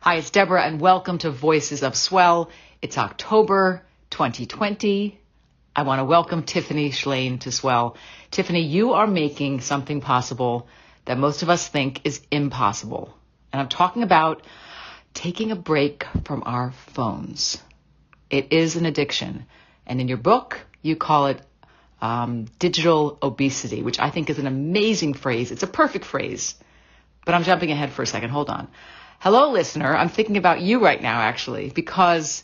Hi, it's Deborah, and welcome to Voices of Swell. It's October 2020. I want to welcome Tiffany Shlain to Swell. Tiffany, you are making something possible that most of us think is impossible. And I'm talking about taking a break from our phones. It is an addiction. And in your book, you call it digital obesity, which I think is an amazing phrase. It's a perfect phrase. But I'm jumping ahead for a second. Hold on. Hello, listener. I'm thinking about you right now, actually, because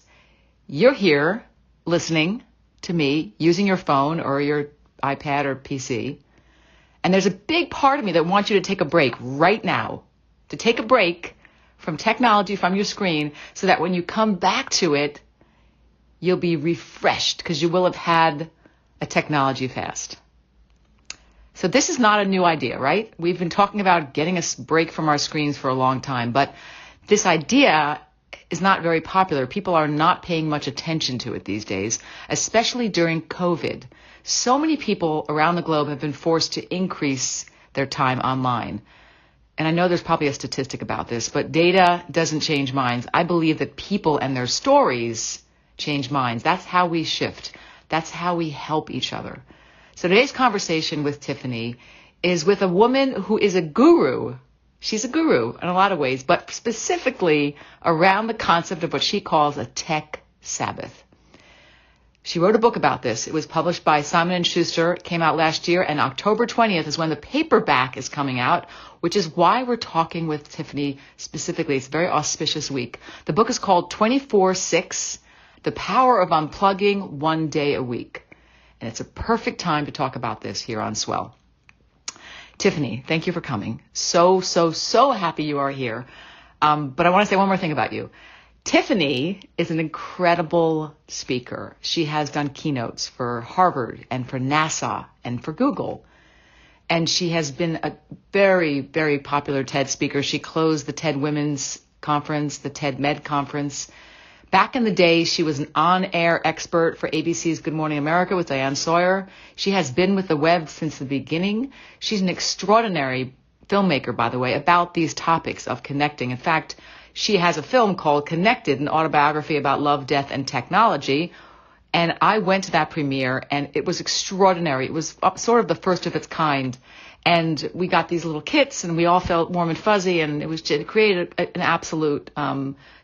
you're here listening to me using your phone or your iPad or PC. And there's a big part of me that wants you to take a break right now, to take a break from technology, from your screen, so that when you come back to it, you'll be refreshed because you will have had a technology fast. So this is not a new idea, right? We've been talking about getting a break from our screens for a long time, but this idea is not very popular. People are not paying much attention to it these days, especially during COVID. So many people around the globe have been forced to increase their time online. And I know there's probably a statistic about this, but data doesn't change minds. I believe that people and their stories change minds. That's how we shift. That's how we help each other. So today's conversation with Tiffany is with a woman who is a guru. She's a guru in a lot of ways, but specifically around the concept of what she calls a tech Sabbath. She wrote a book about this. It was published by Simon & Schuster. It came out last year, and October 20th is when the paperback is coming out, which is why we're talking with Tiffany specifically. It's a very auspicious week. The book is called 24/6, The Power of Unplugging One Day a Week. And it's a perfect time to talk about this here on Swell. Tiffany, thank you for coming. So happy you are here. But I want to say one more thing about you. Tiffany is an incredible speaker. She has done keynotes for Harvard and for NASA and for Google. And she has been a very, very popular TED speaker. She closed the TED Women's Conference, the TED Med Conference. Back in the day, she was an on-air expert for ABC's Good Morning America with Diane Sawyer. She has been with the web since the beginning. She's an extraordinary filmmaker, by the way, about these topics of connecting. In fact, she has a film called Connected, an autobiography about love, death, and technology. And I went to that premiere, and it was extraordinary. It was sort of the first of its kind. And we got these little kits, and we all felt warm and fuzzy, and it created an absolute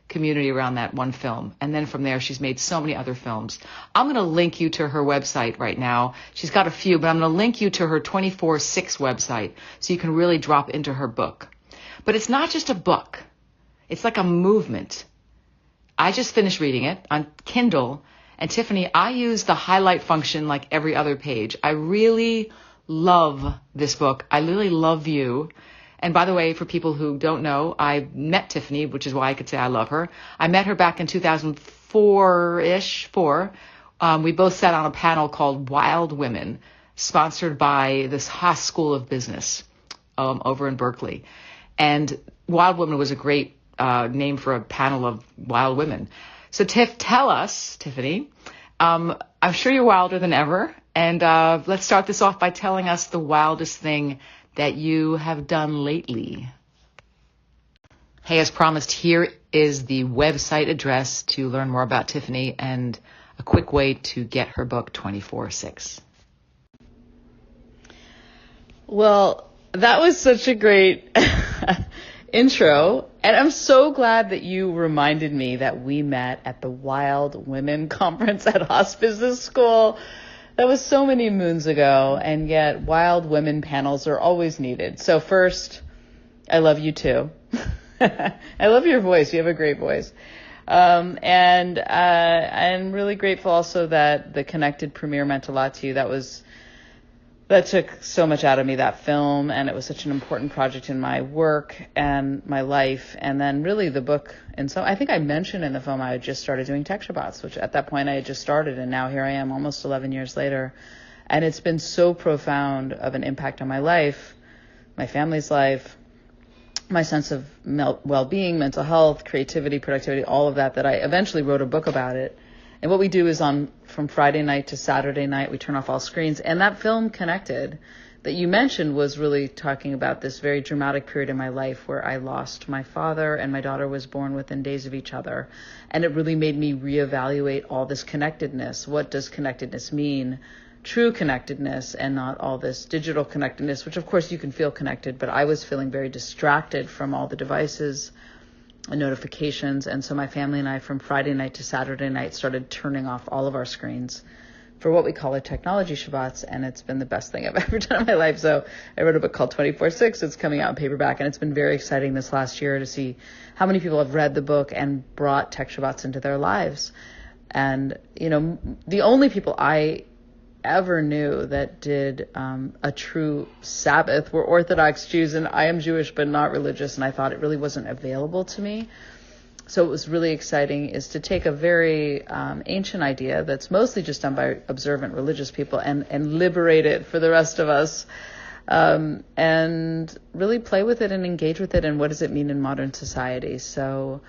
community around that one film. And then from there, she's made so many other films. I'm going to link you to her website right now. She's got a few, but I'm going to link you to her 24/6 website so you can really drop into her book. But it's not just a book. It's like a movement. I just finished reading it on Kindle. And Tiffany, I use the highlight function like every other page. I really love this book. I really love you. And by the way, for people who don't know, I met Tiffany, which is why I could say I love her. I met her back in 2004-ish. We both sat on a panel called Wild Women, sponsored by this Haas School of Business over in Berkeley. And Wild Women was a great name for a panel of wild women. So tell us, Tiffany, I'm sure you're wilder than ever. And let's start this off by telling us the wildest thing that you have done lately. Hey, as promised, here is the website address to learn more about Tiffany and a quick way to get her book 24/6. Well, that was such a great intro. And I'm so glad that you reminded me that we met at the Wild Women Conference at Haas Business School. That was so many moons ago, and yet wild women panels are always needed. So first, I love you too. I love your voice. You have a great voice. And I'm really grateful also that the Connected premiere meant a lot to you. That took so much out of me, that film, and it was such an important project in my work and my life. And then really the book, and so I think I mentioned in the film I had just started doing Tech Shabbats, which at that point I had just started, and now here I am almost 11 years later. And it's been so profound of an impact on my life, my family's life, my sense of well-being, mental health, creativity, productivity, all of that I eventually wrote a book about it. And what we do is from Friday night to Saturday night, we turn off all screens. And that film Connected that you mentioned was really talking about this very dramatic period in my life where I lost my father and my daughter was born within days of each other. And it really made me reevaluate all this connectedness. What does connectedness mean? True connectedness, and not all this digital connectedness, which of course you can feel connected, but I was feeling very distracted from all the devices and notifications. And so my family and I, from Friday night to Saturday night, started turning off all of our screens for what we call our technology Shabbats, and it's been the best thing I've ever done in my life. So I wrote a book called 24/6. It's coming out in paperback, and it's been very exciting this last year to see how many people have read the book and brought tech Shabbats into their lives. And, the only people I ever knew that did a true Sabbath were Orthodox Jews, and I am Jewish but not religious, and I thought it really wasn't available to me. So it was really exciting is to take a very ancient idea that's mostly just done by observant religious people and liberate it for the rest of us, and really play with it and engage with it, and what does it mean in modern society. So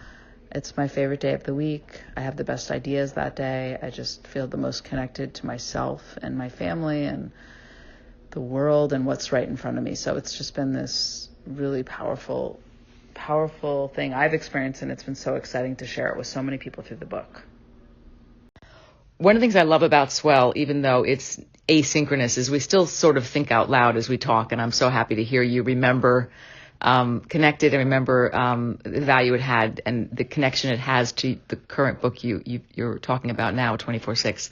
it's my favorite day of the week. I have the best ideas that day. I just feel the most connected to myself and my family and the world and what's right in front of me. So it's just been this really powerful thing I've experienced, and it's been so exciting to share it with so many people through the book. One of the things I love about Swell, even though it's asynchronous, is we still sort of think out loud as we talk, and I'm so happy to hear you remember connected and remember the value it had and the connection it has to the current book you're talking about now, 24/6.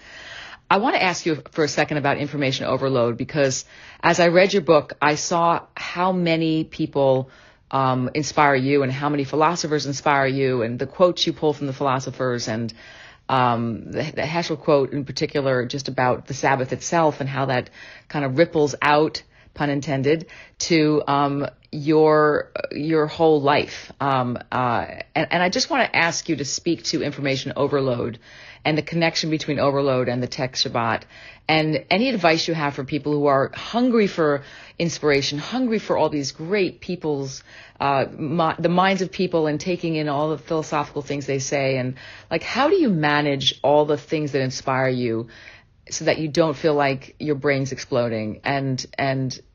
I want to ask you for a second about information overload, because as I read your book, I saw how many people inspire you and how many philosophers inspire you, and the quotes you pull from the philosophers, and the Heschel quote in particular, just about the Sabbath itself and how that kind of ripples out, pun intended, to your whole life. And I just want to ask you to speak to information overload and the connection between overload and the tech Shabbat, and any advice you have for people who are hungry for inspiration, hungry for all these great people's, the minds of people, and taking in all the philosophical things they say. And like, how do you manage all the things that inspire you so that you don't feel like your brain's exploding, and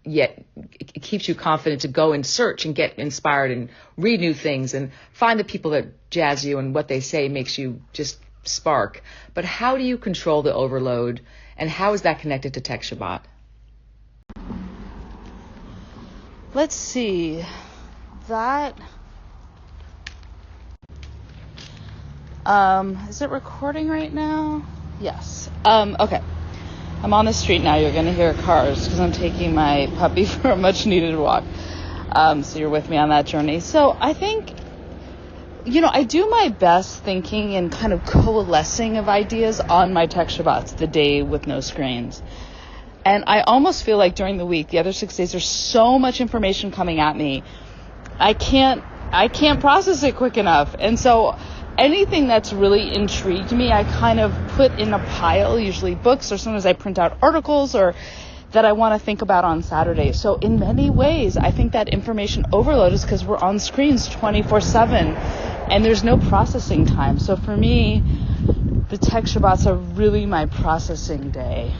yet it keeps you confident to go and search and get inspired and read new things and find the people that jazz you, and what they say makes you just spark. But how do you control the overload, and how is that connected to Tech Shabbat? Let's see. That is it recording right now? Yes. Okay. I'm on the street now. You're going to hear cars because I'm taking my puppy for a much needed walk. So you're with me on that journey. So I think, I do my best thinking and kind of coalescing of ideas on my Tech Shabbats, the day with no screens. And I almost feel like during the week, the other 6 days, there's so much information coming at me. I can't process it quick enough. And so anything that's really intrigued me, I kind of put in a pile, usually books, or sometimes I print out articles or that I want to think about on Saturday. So in many ways, I think that information overload is because we're on screens 24/7 and there's no processing time. So for me, the Tech Shabbats are really my processing day.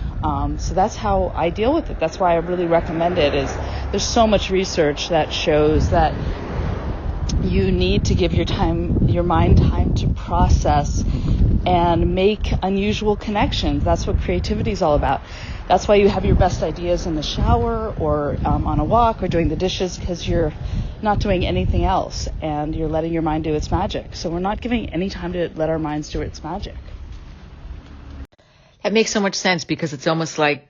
So that's how I deal with it. That's why I really recommend it. Is there's so much research that shows that you need to give your mind time to process and make unusual connections. That's what creativity is all about. That's why you have your best ideas in the shower or on a walk or doing the dishes, because you're not doing anything else and you're letting your mind do its magic. So we're not giving any time to let our minds do its magic. That makes so much sense, because it's almost like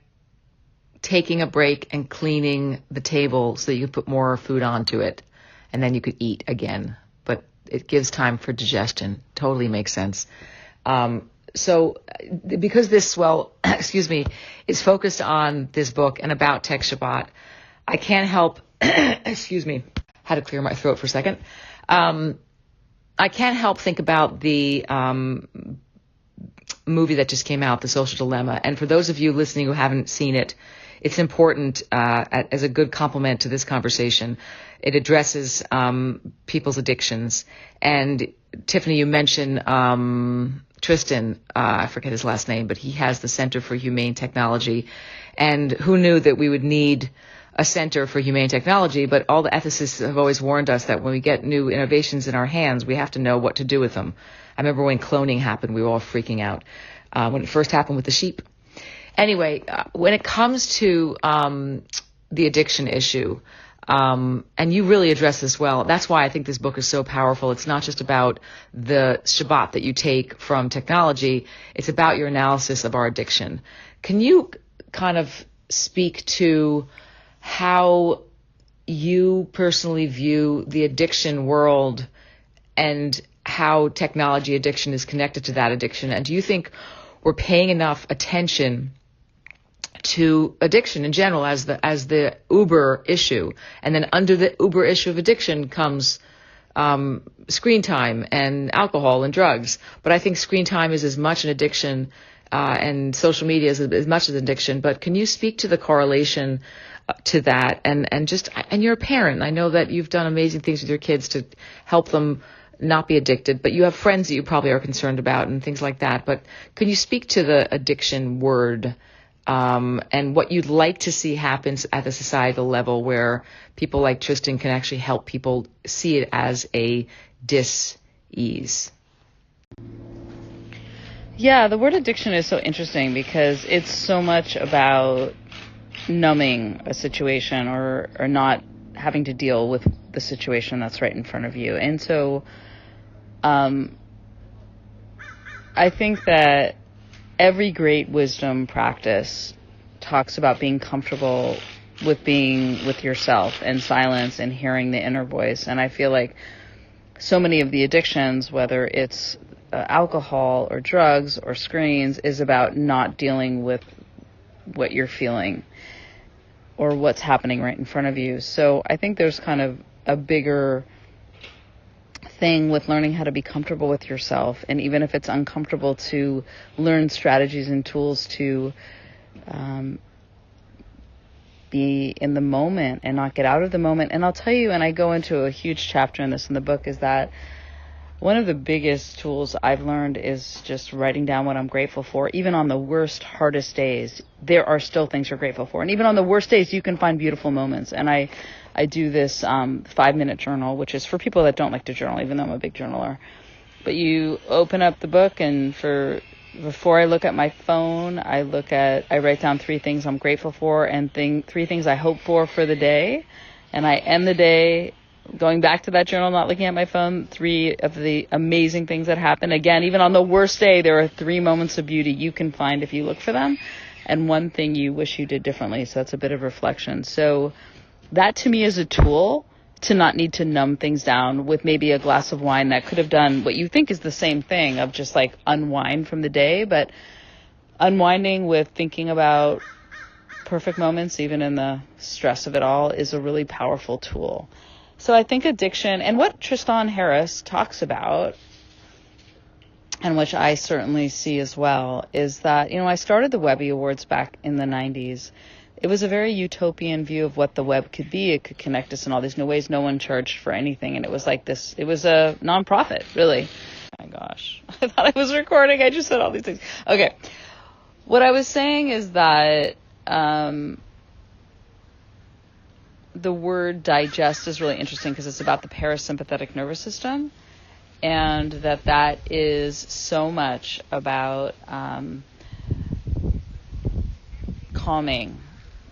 taking a break and cleaning the table so that you can put more food onto it, and then you could eat again. But it gives time for digestion. Totally makes sense. So because this Swell, is focused on this book and about Tech Shabbat, I can't help, had to clear my throat for a second. I can't help think about the movie that just came out, The Social Dilemma. And for those of you listening who haven't seen it, it's important as a good complement to this conversation. It addresses people's addictions. And Tiffany, you mentioned Tristan, I forget his last name, but he has the Center for Humane Technology. And who knew that we would need a Center for Humane Technology? But all the ethicists have always warned us that when we get new innovations in our hands, we have to know what to do with them. I remember when cloning happened, we were all freaking out when it first happened with the sheep. Anyway, when it comes to the addiction issue, and you really address this well. That's why I think this book is so powerful. It's not just about the Shabbat that you take from technology. It's about your analysis of our addiction. Can you kind of speak to how you personally view the addiction world and how technology addiction is connected to that addiction? And do you think we're paying enough attention to addiction in general as the Uber issue? And then under the Uber issue of addiction comes screen time and alcohol and drugs. But I think screen time is as much an addiction and social media is as much as an addiction. But can you speak to the correlation to that? And you're a parent. I know that you've done amazing things with your kids to help them not be addicted, but you have friends that you probably are concerned about and things like that. But can you speak to the addiction word and what you'd like to see happen at the societal level where people like Tristan can actually help people see it as a dis-ease? Yeah, the word addiction is so interesting because it's so much about numbing a situation or not having to deal with the situation that's right in front of you. And so I think that every great wisdom practice talks about being comfortable with being with yourself and silence and hearing the inner voice. And I feel like so many of the addictions, whether it's alcohol or drugs or screens, is about not dealing with what you're feeling or what's happening right in front of you. So I think there's kind of a bigger thing with learning how to be comfortable with yourself, and even if it's uncomfortable, to learn strategies and tools to be in the moment and not get out of the moment. And I'll tell you, and I go into a huge chapter in this in the book, is that one of the biggest tools I've learned is just writing down what I'm grateful for. Even on the worst, hardest days, there are still things you're grateful for. And even on the worst days, you can find beautiful moments. And I do this 5-minute journal, which is for people that don't like to journal, even though I'm a big journaler. But you open up the book, and before I look at my phone, I write down 3 things I'm grateful for and 3 things I hope for the day. And I end the day going back to that journal, not looking at my phone, 3 of the amazing things that happen. Again, even on the worst day, there are 3 moments of beauty you can find if you look for them, and 1 thing you wish you did differently. So that's a bit of reflection. So that to me is a tool to not need to numb things down with maybe a glass of wine that could have done what you think is the same thing of just like unwind from the day, but unwinding with thinking about perfect moments, even in the stress of it all, is a really powerful tool. So I think addiction, and what Tristan Harris talks about, and which I certainly see as well, is that, I started the Webby Awards back in the 90s. It was a very utopian view of what the web could be. It could connect us in all these new ways. No one charged for anything. And it was like this, it was a nonprofit, really. Oh my gosh, I thought I was recording. I just said all these things. Okay. What I was saying is that the word digest is really interesting because it's about the parasympathetic nervous system. And that is so much about calming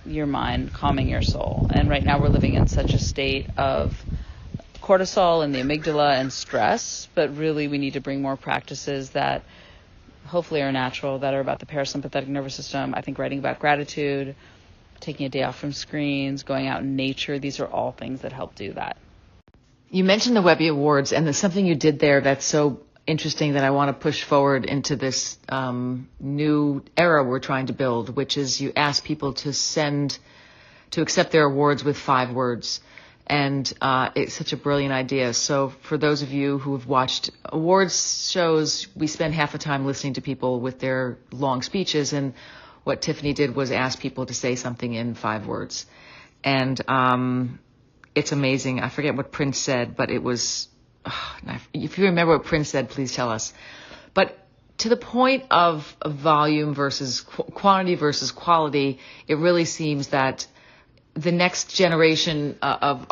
your mind, calming your soul. And right now we're living in such a state of cortisol and the amygdala and stress, but really we need to bring more practices that hopefully are natural, that are about the parasympathetic nervous system. I think writing about gratitude, taking a day off from screens, going out in nature, these are all things that help do that. You mentioned the Webby Awards, and there's something you did there that's so interesting that I want to push forward into this new era we're trying to build, which is you ask people to accept their awards with 5 words. And it's such a brilliant idea. So for those of you who have watched awards shows, we spend half the time listening to people with their long speeches. And what Tiffany did was ask people to say something in 5 words. And it's amazing. I forget what Prince said, but it was, if you remember what Prince said, please tell us. But to the point of volume versus quantity versus quality, it really seems that the next generation of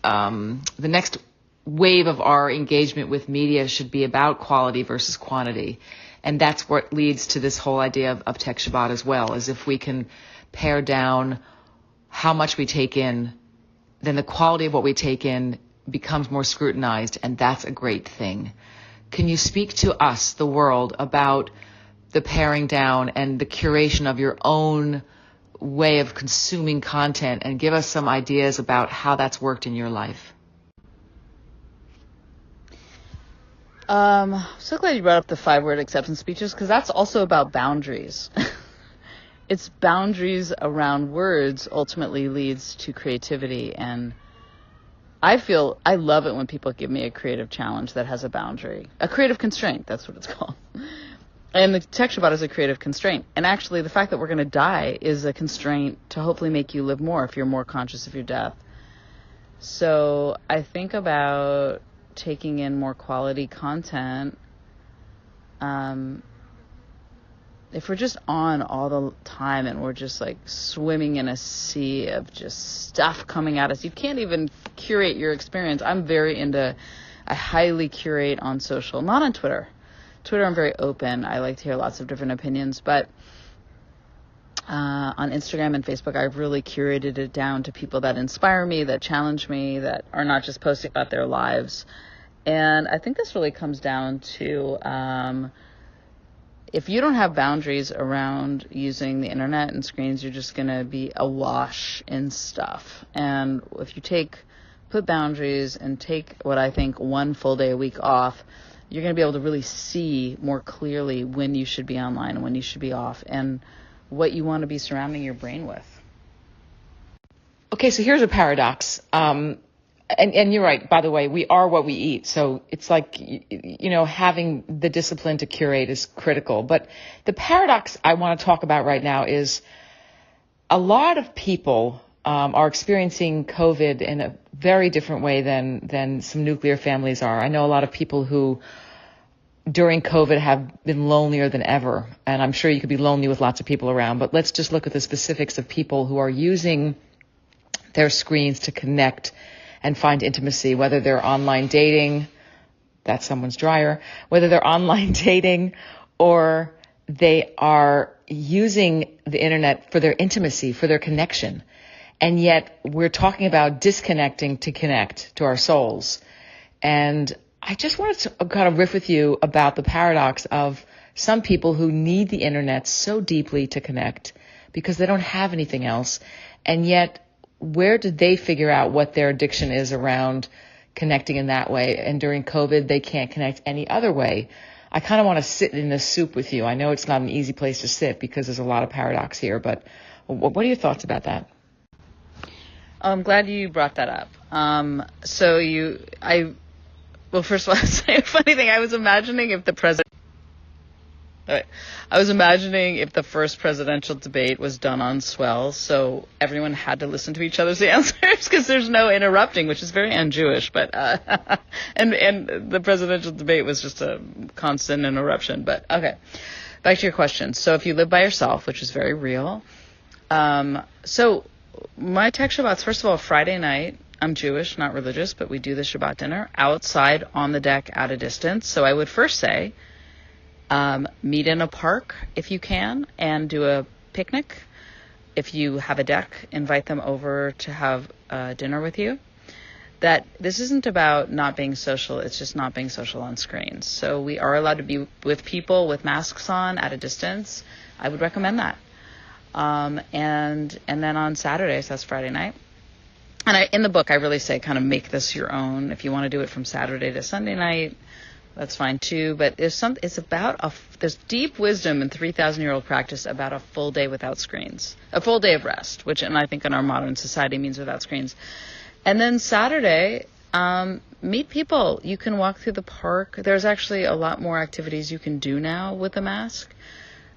the next wave of our engagement with media should be about quality versus quantity. And that's what leads to this whole idea of Tech Shabbat as well, is if we can pare down how much we take in, then the quality of what we take in becomes more scrutinized, and that's a great thing. Can you speak to us, the world, about the paring down and the curation of your own way of consuming content, and give us some ideas about how that's worked in your life? So glad you brought up the 5-word acceptance speeches, because that's also about boundaries. It's boundaries around words ultimately leads to creativity, and I love it when people give me a creative challenge that has a boundary, a creative constraint. That's what it's called. And the Tech Shabbat is a creative constraint. And actually, the fact that we're going to die is a constraint to hopefully make you live more if you're more conscious of your death. So I think about taking in more quality content. If we're just on all the time and we're just like swimming in a sea of just stuff coming at us, you can't even curate your experience. I highly curate on social, not on Twitter. Twitter, I'm very open. I like to hear lots of different opinions, but on Instagram and Facebook, I've really curated it down to people that inspire me, that challenge me, that are not just posting about their lives. And I think this really comes down to if you don't have boundaries around using the internet and screens, you're just going to be awash in stuff. And if you put boundaries and take what I think one full day a week off, you're going to be able to really see more clearly when you should be online and when you should be off, and what you want to be surrounding your brain with. Okay, so here's a paradox. And you're right, by the way, we are what we eat. So it's like, having the discipline to curate is critical. But the paradox I want to talk about right now is a lot of people are experiencing COVID in a very different way than some nuclear families are. I know a lot of people who during COVID have been lonelier than ever. And I'm sure you could be lonely with lots of people around. But let's just look at the specifics of people who are using their screens to connect and find intimacy, whether they're online dating, that's someone's dryer, whether they're online dating or they are using the internet for their intimacy, for their connection. And yet we're talking about disconnecting to connect to our souls. And I just wanted to kind of riff with you about the paradox of some people who need the internet so deeply to connect because they don't have anything else. And yet, where did they figure out what their addiction is around connecting in that way? And during COVID, they can't connect any other way. I kind of want to sit in this soup with you. I know it's not an easy place to sit because there's a lot of paradox here, but what are your thoughts about that? I'm glad you brought that up. Well, first of all, I'll say a funny thing. I was imagining if the first presidential debate was done on Swell, so everyone had to listen to each other's answers because there's no interrupting, which is very un-Jewish. But and the presidential debate was just a constant interruption. But okay, back to your question. So if you live by yourself, which is very real, so my Tech Shabbat's, first of all, Friday night. I'm Jewish, not religious, but we do the Shabbat dinner outside on the deck at a distance. So I would first say, meet in a park if you can and do a picnic. If you have a deck, invite them over to have dinner with you. That this isn't about not being social, it's just not being social on screens. So we are allowed to be with people with masks on at a distance. I would recommend that. And then on Saturday, so that's Friday night. And in the book, I really say kind of make this your own. If you want to do it from Saturday to Sunday night, that's fine too. But there's deep wisdom in 3,000-year-old practice about a full day without screens, a full day of rest, and I think in our modern society means without screens. And then Saturday, meet people. You can walk through the park. There's actually a lot more activities you can do now with a mask.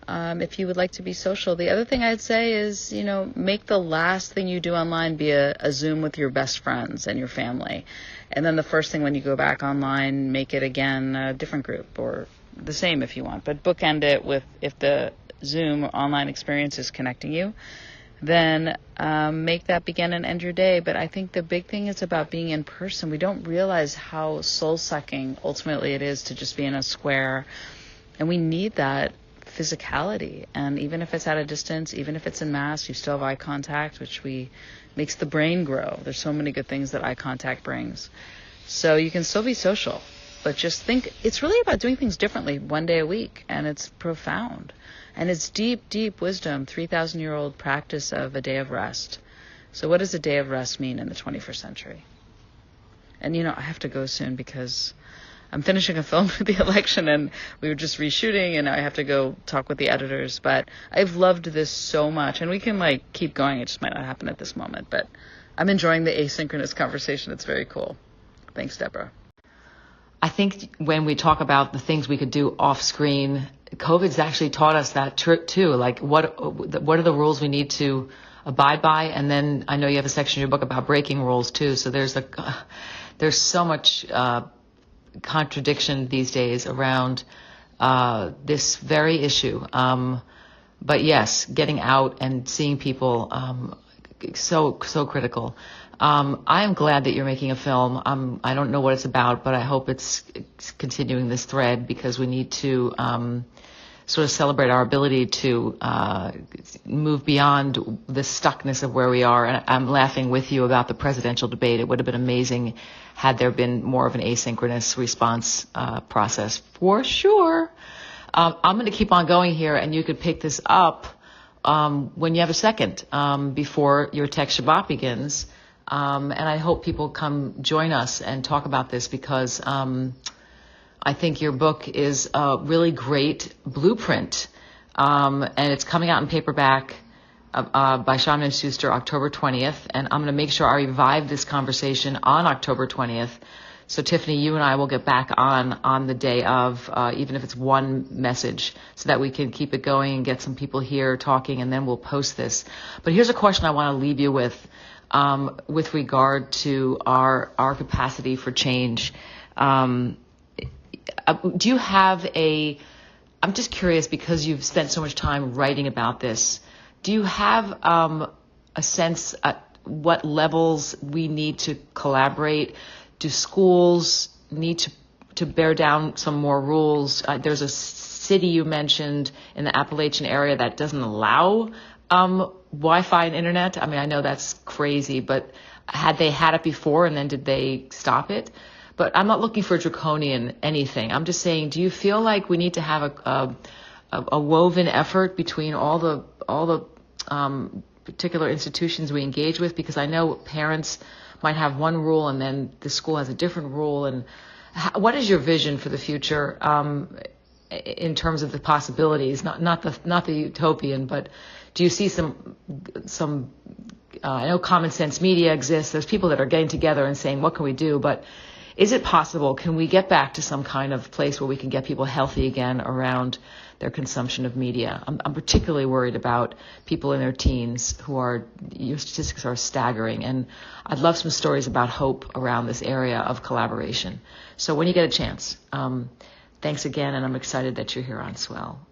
If you would like to be social. The other thing I'd say is, make the last thing you do online be a Zoom with your best friends and your family. And then the first thing when you go back online, make it again a different group or the same if you want, but bookend it with, if the Zoom or online experience is connecting you, then make that begin and end your day. But I think the big thing is about being in person. We don't realize how soul-sucking ultimately it is to just be in a square, and we need that physicality. And even if it's at a distance, even if it's in mass, you still have eye contact, which makes the brain grow. There's so many good things that eye contact brings. So you can still be social, but just think, it's really about doing things differently one day a week, and it's profound. And it's deep, deep wisdom, 3,000-year-old practice of a day of rest. So what does a day of rest mean in the 21st century? And, I have to go soon because I'm finishing a film for the election, and we were just reshooting, and I have to go talk with the editors. But I've loved this so much, and we can, keep going. It just might not happen at this moment. But I'm enjoying the asynchronous conversation. It's very cool. Thanks, Deborah. I think when we talk about the things we could do off screen, COVID's actually taught us that too. Like what are the rules we need to abide by? And then I know you have a section in your book about breaking rules too. So there's so much contradiction these days around this very issue. But yes, getting out and seeing people, so critical. I am glad that you're making a film. I don't know what it's about, but I hope it's continuing this thread, because we need to sort of celebrate our ability to move beyond the stuckness of where we are. And I'm laughing with you about the presidential debate. It would have been amazing had there been more of an asynchronous response process, for sure. I'm going to keep on going here, and you could pick this up when you have a second before your Tech Shabbat begins. And I hope people come join us and talk about this, because I think your book is a really great blueprint. And it's coming out in paperback by Shlain & Schuster October 20th. And I'm going to make sure I revive this conversation on October 20th. So Tiffany, you and I will get back on the day of, even if it's one message, so that we can keep it going and get some people here talking, and then we'll post this. But here's a question I want to leave you with regard to our capacity for change. Do you have I'm just curious, because you've spent so much time writing about this, do you have a sense at what levels we need to collaborate? Do schools need to bear down some more rules? There's a city you mentioned in the Appalachian area that doesn't allow Wi-Fi and internet. I mean, I know that's crazy, but had they had it before, and then did they stop it? But I'm not looking for draconian anything. I'm just saying, do you feel like we need to have a woven effort between all the particular institutions we engage with? Because I know parents might have one rule, and then the school has a different rule. And what is your vision for the future in terms of the possibilities? Not the utopian, but do you see some I know common sense media exists. There's people that are getting together and saying, what can we do? But is it possible? Can we get back to some kind of place where we can get people healthy again around their consumption of media? I'm particularly worried about people in their teens your statistics are staggering. And I'd love some stories about hope around this area of collaboration. So when you get a chance, thanks again. And I'm excited that you're here on Swell.